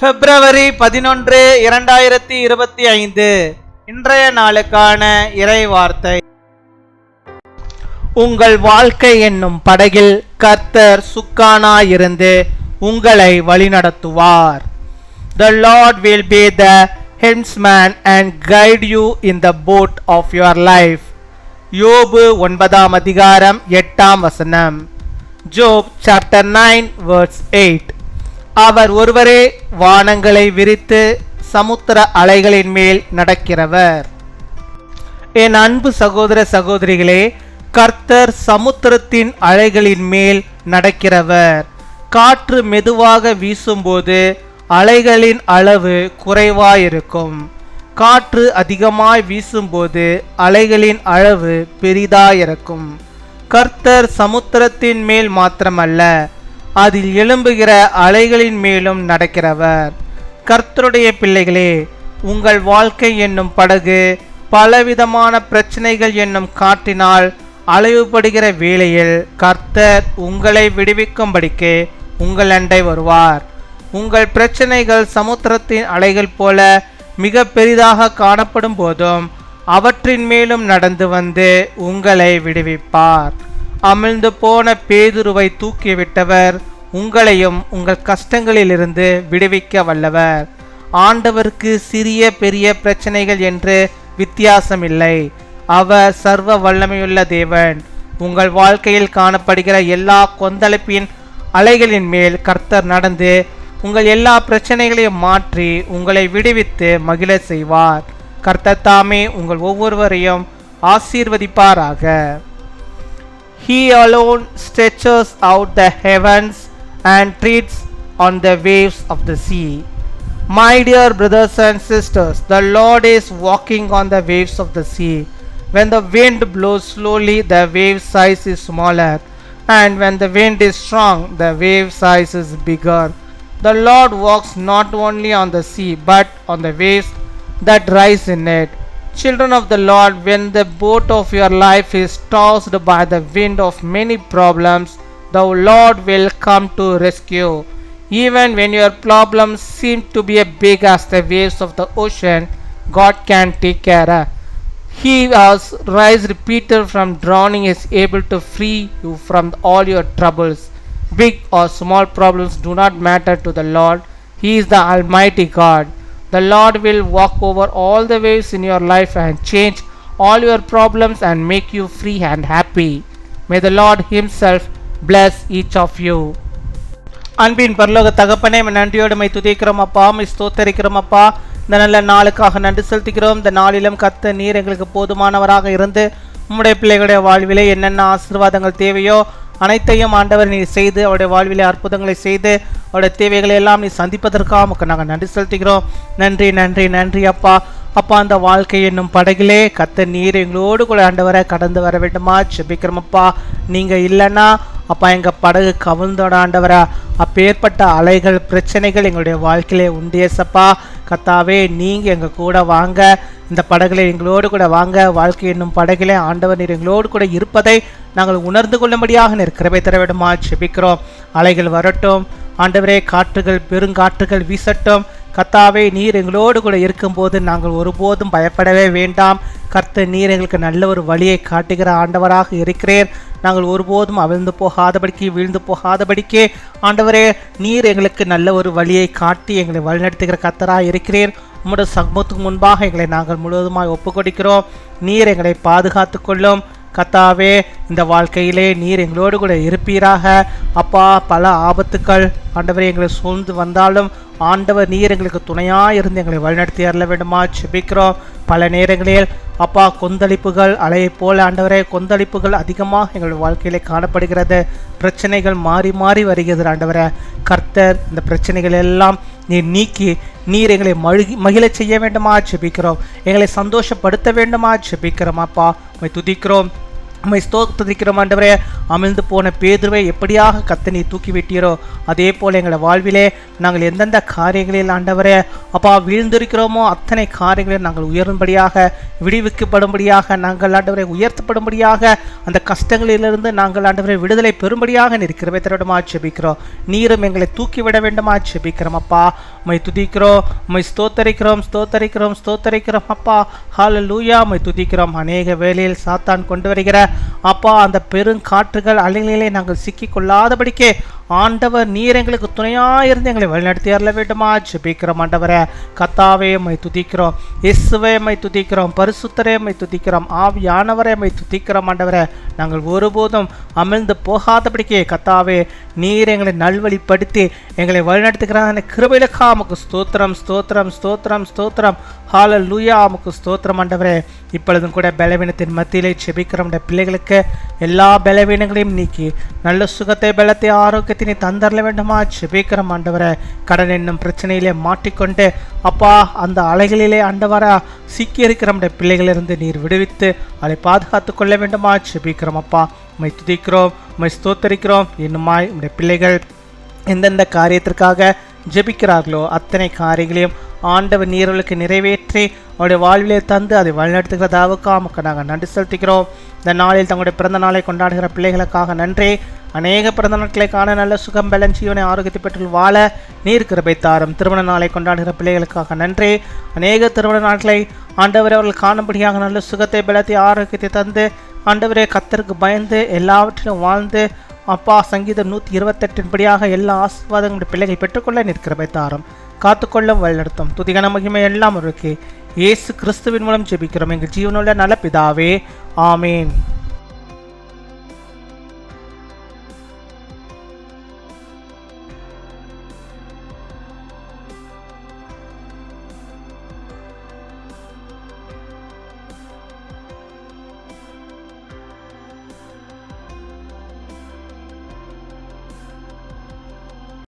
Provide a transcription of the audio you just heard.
பிப்ரவரி 11, 2025 இன்றைய நாளுக்கான இறை வார்த்தை. உங்கள் வாழ்க்கை என்னும் படகில் கர்த்தர் சுக்கானாயிருந்து உங்களை வழிநடத்துவார். The Lord will be the helmsman and guide you in the boat of your life. யோபு 9 அதிகாரம் 8 வசனம். Job chapter 9 verse 8. அவர் ஒருவரே வானங்களை விரித்து சமுத்திர அலைகளின் மேல் நடக்கிறவர். என் அன்பு சகோதர சகோதரிகளே, கர்த்தர் சமுத்திரத்தின் அலைகளின் மேல் நடக்கிறவர். காற்று மெதுவாக வீசும்போது அலைகளின் அளவு குறைவாயிருக்கும். காற்று அதிகமாய் வீசும்போது அலைகளின் அளவு பெரிதாயிருக்கும். கர்த்தர் சமுத்திரத்தின் மேல் மாத்திரமல்ல, அதில் எழும்புகிற அலைகளின் மேலும் நடக்கிறவர். கர்த்தருடைய பிள்ளைகளே, உங்கள் வாழ்க்கை என்னும் படகு பலவிதமான பிரச்சனைகள் என்னும் காற்றினால் அலைவுபடுகிற வேளையில் கர்த்தர் உங்களை விடுவிக்கும்படிக்கு உங்கள் அண்டை வருவார். உங்கள் பிரச்சனைகள் சமுத்திரத்தின் அலைகள் போல மிக பெரிதாக காணப்படும் போதும் அவற்றின் மேலும் நடந்து வந்து உங்களை விடுவிப்பார். அமிழ்ந்து போன பேதுருவை தூக்கிவிட்டவர் உங்களையும் உங்கள் கஷ்டங்களிலிருந்து விடுவிக்க வல்லவர். ஆண்டவருக்கு சிறிய பெரிய பிரச்சனைகள் என்று வித்தியாசமில்லை. அவர் சர்வ வல்லமையுள்ள தேவன். உங்கள் வாழ்க்கையில் காணப்படுகிற எல்லா கொந்தளிப்பின் அலைகளின் மேல் கர்த்தர் நடந்து உங்கள் எல்லா பிரச்சனைகளையும் மாற்றி உங்களை விடுவித்து மகிழ செய்வார். கர்த்தர் தாமே உங்கள் ஒவ்வொருவரையும் ஆசீர்வதிப்பாராக. He alone stretches out the heavens and treads on the waves of the sea. My dear brothers and sisters, the Lord is walking on the waves of the sea. When the wind blows slowly, the wave size is smaller, and when the wind is strong, the wave size is bigger. The Lord walks not only on the sea, but on the waves that rise in it. Children of the Lord, when the boat of your life is tossed by the wind of many problems, the Lord will come to rescue. Even when your problems seem to be as big as the waves of the ocean, God can take care. He has raised Peter from drowning, is able to free you from all your troubles. Big or small problems do not matter to the Lord. He is the Almighty God. The Lord will walk over all the waves in your life and change all your problems and make you free and happy. May the Lord Himself bless each of you. அன்பின் பரலோக தகப்பனே, நன்றியோடு my துதிக்கிறோம் அப்பா, my ஸ்தோத்தரிக்கிறோம் அப்பா. இந்த நல்ல நாளுக்காக நன்றி செலுத்துகிறோம். இந்த நாளிலும் கர்த்தர் நீர் எங்களுக்கு போதுமானவராக இருந்து உம்முடைய பிள்ளைகளுடைய வாழ்விலே என்னென்ன ஆசீர்வாதங்கள் தேவையோ அனைத்தையும் ஆண்டவர் நீர் செய்து அவருடைய வாழ்விலே அற்புதங்களை செய்து அவருடைய தேவைகளை எல்லாம் நீ சந்திப்பதற்காக உமக்கு நாங்கள் நன்றி செலுத்துகிறோம். நன்றி நன்றி நன்றி அப்பா. அப்பா, அந்த வாழ்க்கை என்னும் படகிலே கர்த்தர் நீர் எங்களோடு கூட ஆண்டவரை கடந்து வர வேண்டுமா ஜெபிக்கிறோம் அப்பா. நீங்கள் இல்லைன்னா அப்பா எங்கள் படகு கவிழ்ந்தோட ஆண்டவரா. அப்பேற்பட்ட அலைகள் பிரச்சனைகள் எங்களுடைய வாழ்க்கையிலே உண்டேசப்பா. கர்த்தாவே, நீங்கள் எங்கள் கூட வாங்க, இந்த படகுல எங்களோடு கூட வாங்க. வாழ்க்கை என்னும் படகிலே ஆண்டவர் நீர் எங்களோடு கூட இருப்பதை நாங்கள் உணர்ந்து கொள்ளும்படியாக நீர் கிருபை தர வேண்டுமா ஜெபிக்கிறோம். அலைகள் வரட்டும் ஆண்டவரே, காற்றுகள் பெருங்காற்றுகள் வீசட்டும். கர்த்தாவே, நீர் எங்களோடு கூட இருக்கும்போது நாங்கள் ஒருபோதும் பயப்படவே வேண்டாம். கர்த்தர் நீர் எங்களுக்கு நல்ல ஒரு வழியை காட்டுகிற ஆண்டவராக இருக்கிறேன். நாங்கள் ஒருபோதும் அவிழ்ந்து போகாதபடிக்கு வீழ்ந்து போகாதபடிக்கே ஆண்டவரே, நீர் எங்களுக்கு நல்ல ஒரு வழியை காட்டி எங்களை வழிநடத்துகிற கர்த்தராக இருக்கிறேன். உம்முடைய சமூகத்துக்கு முன்பாக எங்களை நாங்கள் முழுவதுமாய் ஒப்புக்கொடுக்கிறோம். நீர் எங்களை பாதுகாத்து கொள்ளும். கர்த்தாவே, இந்த வாழ்க்கையிலே நீர் எங்களோடு கூட இருப்பீராக. அப்பா, பல ஆபத்துக்கள் ஆண்டவரே எங்களை சூழ்ந்து வந்தாலும் ஆண்டவர் நீர் எங்களுக்கு துணையாக இருந்து எங்களை வழிநடத்தி அருள வேண்டுமா ஜெபிக்கிறோம். பல நேரங்களில் அப்பா கொந்தளிப்புகள் அலையை போல ஆண்டவரே கொந்தளிப்புகள் அதிகமாக எங்கள் வாழ்க்கையிலே காணப்படுகிறது. பிரச்சனைகள் மாறி மாறி வருகிறது ஆண்டவரே. கர்த்தர் இந்த பிரச்சனைகள் எல்லாம் நீர் நீக்கி நீர் எங்களை மகிழச் செய்ய வேண்டுமா ஜெபிக்கிறோம். எங்களை சந்தோஷப்படுத்த வேண்டுமா ஜெபிக்கிறோம் அப்பா. துதிக்கிறோம். உம்மை ஸ்தோத்திரிக்கிறோம் ஆண்டவரே. அமிழ்ந்து போன பேதுருவை எப்படியாக கர்த்தர் நீர் தூக்கி விட்டீரோ அதே போல எங்களை வாழ்விலே நாங்கள் எந்தெந்த காரியங்களில் ஆண்டவரே அப்பா வீழ்ந்திருக்கிறோமோ அத்தனை காரியங்களில் நாங்கள் உயரும்படியாக, விடுவிக்கப்படும்படியாக, நாங்கள் ஆண்டவரை உயர்த்தப்படும்படியாக, அந்த கஷ்டங்களிலிருந்து நாங்கள் ஆண்டவரை விடுதலை பெறும்படியாக நிற்கிறவே தருடமா ஜெபிக்கிறோம். நீரும் எங்களை தூக்கிவிட வேண்டுமா ஜெபிக்கிறோம் அப்பா. உம்மை துதிக்கிறோம், உம்மை ஸ்தோத்தரிக்கிறோம், ஸ்தோத்தரிக்கிறோம், ஸ்தோத்தரிக்கிறோம் அப்பா. ஹல்லேலூயா. உம்மை துதிக்கிறோம். அநேக வேளையில் சாத்தான் கொண்டு வருகிற அப்பா அந்த பெருங்காற்றுகள் அலைகளிலே நாங்கள் சிக்கி கொள்ளாதபடிக்கே ஆண்டவர் நீர் எங்களுக்கு துணையாயிருந்து எங்களை வழிநடத்தி அருள வேண்டுமா ஜெபிக்கிறோம் ஆண்டவரே. கர்த்தாவே உம்மை துதிக்கிறோம், இயேசுவே உம்மை துதிக்கிறோம், பரிசுத்தரே உம்மை துதிக்கிறோம், ஆவியானவரே உம்மை துதிக்கிறோம் ஆண்டவரே. நாங்கள் ஒருபோதும் அமிழ்ந்து போகாதபடிக்கே கர்த்தாவே நீர் எங்களை நல்வழிப்படுத்தி எங்களை வழிநடத்துகிறான கிருபையிலுக்காக உமக்கு ஸ்தோத்திரம், ஸ்தோத்திரம், ஸ்தோத்திரம், ஸ்தோத்திரம். ஹல்லேலூயா. உமக்கு ஸ்தோத்திரம் ஆண்டவரே. இப்பொழுதும் கூட பலவீனத்தின் மத்தியிலே ஜெபிக்கிறோம் பிள்ளைகளுக்கு எல்லா பலவீனங்களையும் நீக்கி நல்ல சுகத்தை, பலத்தை, ஆரோக்கியத்தினை தந்தரல வேண்டுமா ஜெபிக்கிறோம் ஆண்டவரே. கடன் என்னும் பிரச்சனையிலே மாட்டிக்கொண்டு அப்பா அந்த அலைகளிலே ஆண்டவரா சிக்கி இருக்கிற பிள்ளைகளிலிருந்து நீர் விடுவித்து அதை பாதுகாத்து கொள்ள வேண்டுமா ஜெபிக்கிறோம் அப்பா. உம்மை துதிக்கிறோம், உம்மை ஸ்தோத்தரிக்கிறோம். இன்னுமாய் உம்முடைய பிள்ளைகள் எந்தெந்த காரியத்திற்காக ஜெபிக்கிறார்களோ அத்தனை காரியங்களையும் ஆண்டவர் நீர்களுக்கு நிறைவேற்றி அவருடைய வாழ்விலே தந்து அதை வழிநடத்துகிறதாவுக்காக நமக்கு நாங்கள் நன்றி செலுத்துகிறோம். இந்த நாளில் தங்களுடைய பிறந்த நாளை கொண்டாடுகிற பிள்ளைகளுக்காக நன்றி. அநேக பிறந்த நாட்களை காண நல்ல சுகம், பலன், ஜீவனை, ஆரோக்கியத்தை பெற்று வாழ நீர் கிருபை தாரும். திருமண நாளை கொண்டாடுகிற பிள்ளைகளுக்காக நன்றி. அநேக திருமண நாட்களை ஆண்டவரை அவர்கள் காணும்படியாக நல்ல சுகத்தை, பலத்தை, ஆரோக்கியத்தை தந்து ஆண்டவரே கர்த்தருக்கு பயந்து எல்லாவற்றிலும் வாழ்ந்து அப்பா சங்கீதம் 128 படியாக எல்லா ஆசீர்வாதங்களுடைய பிள்ளைகள் பெற்றுக்கொள்ள நிற்கிற தாரம் காத்துக்கொள்ளும் வழிநடத்தும். துதிகன மகிமை எல்லாம் இருக்கு. இயேசு கிறிஸ்துவின் மூலம் ஜெபிக்கிறோம் எங்கள் ஜீவனுள்ள நல்ல பிதாவே. ஆமேன்.